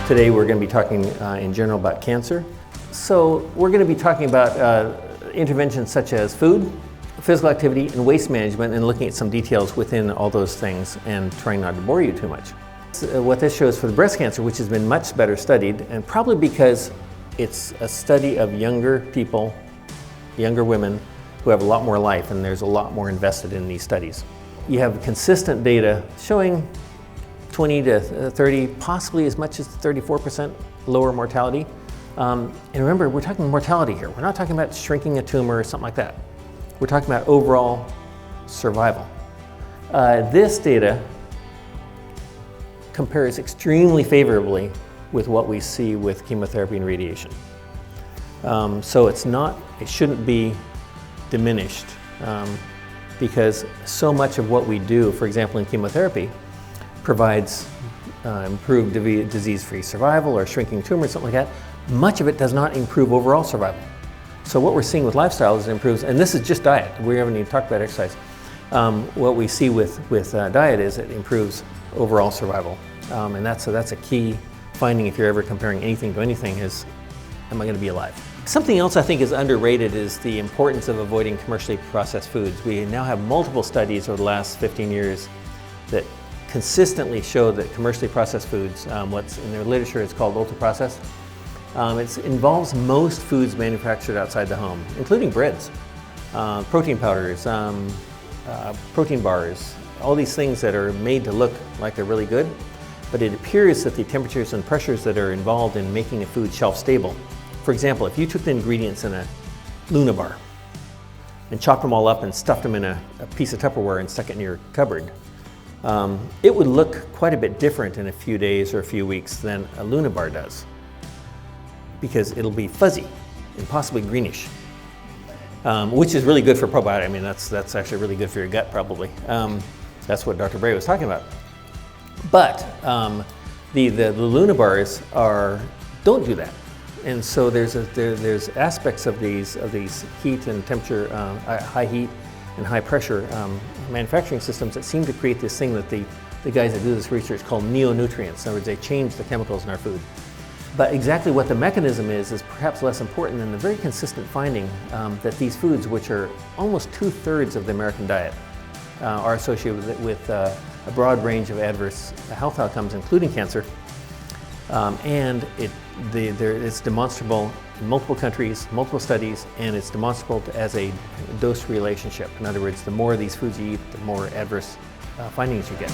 Today we're going to be talking in general about cancer. So we're going to be talking about interventions such as food, physical activity, and waste management, and looking at some details within all those things and trying not to bore you too much. What this shows for the breast cancer, which has been much better studied, and probably because it's a study of younger people, younger women who have a lot more life, and there's a lot more invested in these studies. You have consistent data showing 20 to 30, possibly as much as 34% lower mortality. And remember, we're talking mortality here. We're not talking about shrinking a tumor or something like that. We're talking about overall survival. This data compares extremely favorably with what we see with chemotherapy and radiation. So it shouldn't be diminished because so much of what we do, for example, in chemotherapy, provides improved disease-free survival or shrinking tumors, something like that. Much of it does not improve overall survival. So what we're seeing with lifestyle is it improves, and this is just diet. We haven't even talked about exercise. What we see with diet is it improves overall survival. And that's a key finding if you're ever comparing anything to anything is, am I going to be alive? Something else I think is underrated is the importance of avoiding commercially processed foods. We now have multiple studies over the last 15 years that consistently show that commercially processed foods, what's in their literature is called ultra-processed, it involves most foods manufactured outside the home, including breads, protein powders, protein bars, all these things that are made to look like they're really good, but it appears that the temperatures and pressures that are involved in making a food shelf stable. For example, if you took the ingredients in a Luna bar and chopped them all up and stuffed them in a piece of Tupperware and stuck it in your cupboard, it would look quite a bit different in a few days or a few weeks than a Luna bar does, because it'll be fuzzy and possibly greenish, which is really good for probiotics. I mean, that's actually really good for your gut, probably. That's what Dr. Bray was talking about. But the Luna bars don't do that, and so there's aspects of these heat and temperature, high heat and high pressure manufacturing systems that seem to create this thing that the guys that do this research call neonutrients. In other words, they change the chemicals in our food. But exactly what the mechanism is perhaps less important than the very consistent finding that these foods, which are almost 2/3 of the American diet, are associated with a broad range of adverse health outcomes, including cancer. And it's demonstrable in multiple countries, multiple studies, and it's demonstrable as a dose relationship. In other words, the more of these foods you eat, the more adverse findings you get.